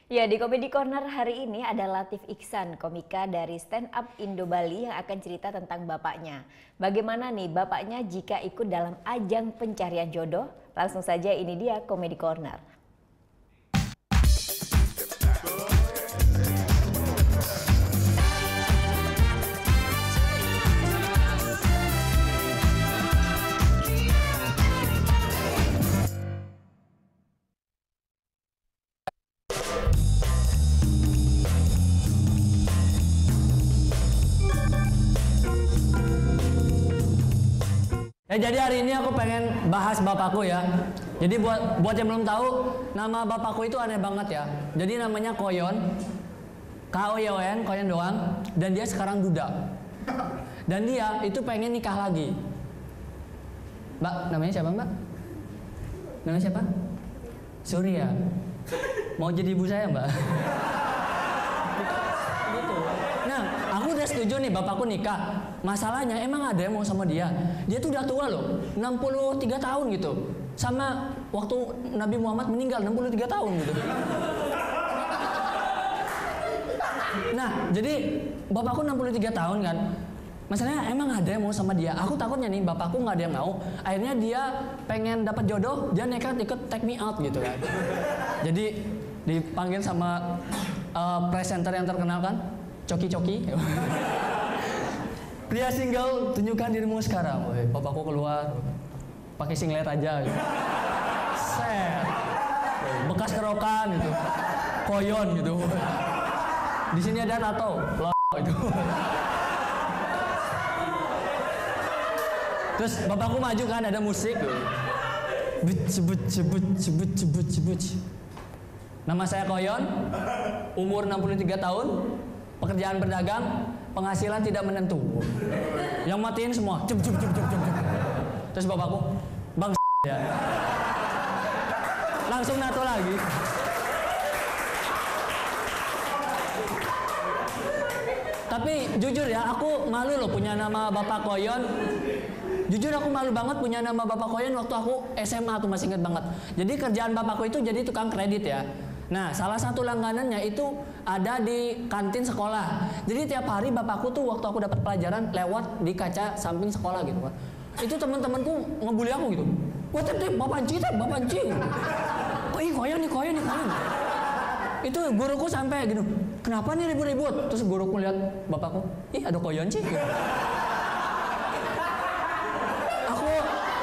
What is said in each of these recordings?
Ya, di Comedy Corner hari ini ada Latif Iksan, komika dari Stand Up Indo Bali yang akan cerita tentang bapaknya. Bagaimana nih bapaknya jika ikut dalam ajang pencarian jodoh? Langsung saja ini dia Comedy Corner. Ya, jadi hari ini aku pengen bahas bapakku ya. Jadi buat yang belum tahu, nama bapakku itu aneh banget ya. Jadi namanya Koyon, K-O-Y-O-N, Koyon doang. Dan dia sekarang duda. Dan dia itu pengen nikah lagi. Mbak, namanya siapa Mbak? Namanya siapa? Surya. Mau jadi ibu saya Mbak? Gitu. Nah, aku udah setuju nih bapakku nikah. Masalahnya emang ada yang mau sama dia. Dia tuh udah tua loh, 63 tahun gitu. Sama waktu Nabi Muhammad meninggal 63 tahun gitu. Nah, jadi bapakku 63 tahun kan. Masalahnya emang ada yang mau sama dia. Aku takutnya nih bapakku nggak ada yang mau. Akhirnya dia pengen dapat jodoh, dia nekat ikut Take Me Out gitu kan. Jadi dipanggil sama presenter yang terkenal kan, Coki-Coki. Pria single, tunjukkan dirimu sekarang. Woy, bapakku keluar, pakai singlet aja. Gitu. Set, bekas kerokan gitu, Koyon gitu. Di sini ada tato, itu. Terus bapakku maju kan, ada musik. Cebut. Nama saya Koyon, umur 63 tahun, pekerjaan berdagang. Penghasilan tidak menentu. Yang matiin semua. Cep. Terus bapakku, bang ya. Langsung nato lagi. Tapi jujur ya, aku malu loh punya nama Bapak Koyon. Jujur aku malu banget punya nama Bapak Koyon waktu aku SMA tuh, masih inget banget. Jadi kerjaan bapakku itu jadi tukang kredit ya. Nah, salah satu langganannya itu ada di kantin sekolah. Jadi tiap hari bapakku tuh waktu aku dapat pelajaran lewat di kaca samping sekolah gitu kan. Itu teman-temanku ngebully aku gitu. Wah, tep, bapak Anci. Oh, Koyon nih. Itu guruku sampai gitu. Kenapa nih ribut-ribut? Terus guruku lihat bapakku, ih ada Koyon sih. Gitu. Aku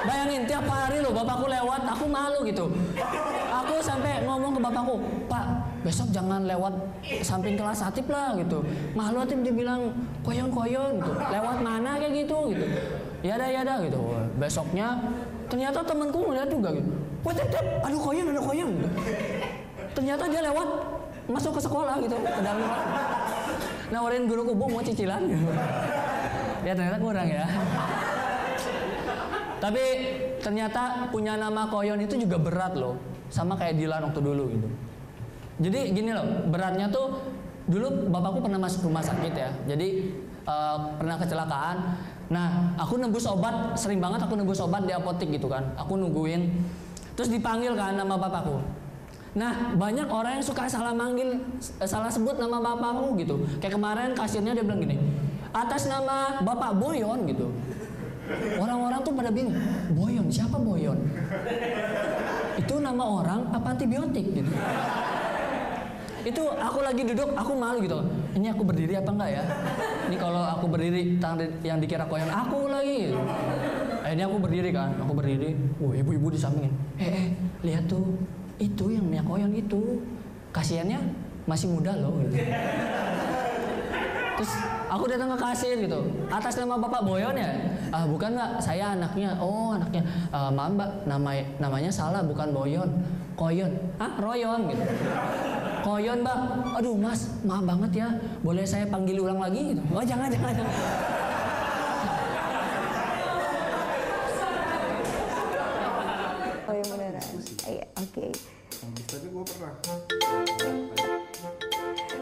bayangin tiap hari loh bapakku lewat, aku malu gitu. Aku sampai ngomong ke bapakku, Pak, besok jangan lewat samping kelas Atip lah gitu. Malu Atip dibilang Koyon gitu. Lewat mana kayak gitu. Ya dah gitu. Besoknya ternyata temanku ngeliat juga gitu. Wah, Tip, aduh Koyon gitu. Ternyata dia lewat masuk ke sekolah gitu, ke dalam. Nawarin guruku, Bu, mau cicilan gitu. Ya ternyata kurang ya. Tapi ternyata punya nama Koyon itu juga berat loh. Sama kayak Dilan waktu dulu gitu. Jadi gini loh, beratnya tuh dulu bapakku pernah masuk rumah sakit ya. Jadi pernah kecelakaan. Nah, aku nembus obat, sering banget aku nembus obat di apotek gitu kan. Aku nungguin. Terus dipanggil kan nama bapakku. Nah, banyak orang yang suka salah manggil, salah sebut nama bapakku gitu. Kayak kemarin kasirnya dia bilang gini, atas nama Bapak Boyon gitu. Orang-orang tuh pada bingung, Boyon, siapa Boyon? Itu nama orang apa antibiotik gitu. Itu aku lagi duduk, aku malu gitu. Ini aku berdiri apa enggak ya? Ini kalau aku berdiri, yang dikira Koyon aku lagi gitu. Ini aku berdiri kan, ibu-ibu di sampingin. Lihat tuh, itu yang namanya Koyon itu. Kasiannya masih muda loh gitu. Terus aku datang ke kasir gitu. Atas nama Bapak Boyon ya? Bukan Mbak, saya anaknya. Oh, anaknya. Maaf Mbak, namanya salah, bukan Boyon. Koyon. Royon gitu. Koyon Mbak. Aduh Mas, maaf banget ya. Boleh saya panggil ulang lagi gitu? Oh, jangan. Oh, yang beneran. Iya, oke. Tapi gue pernah.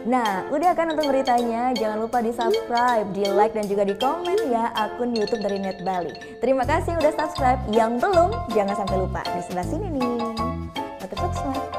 Nah, udah kan untuk beritanya? Jangan lupa di subscribe, di like, dan juga di komen ya akun YouTube dari Net Bali. Terima kasih udah subscribe. Yang belum, jangan sampai lupa. Di sebelah sini nih. Latif Iksan.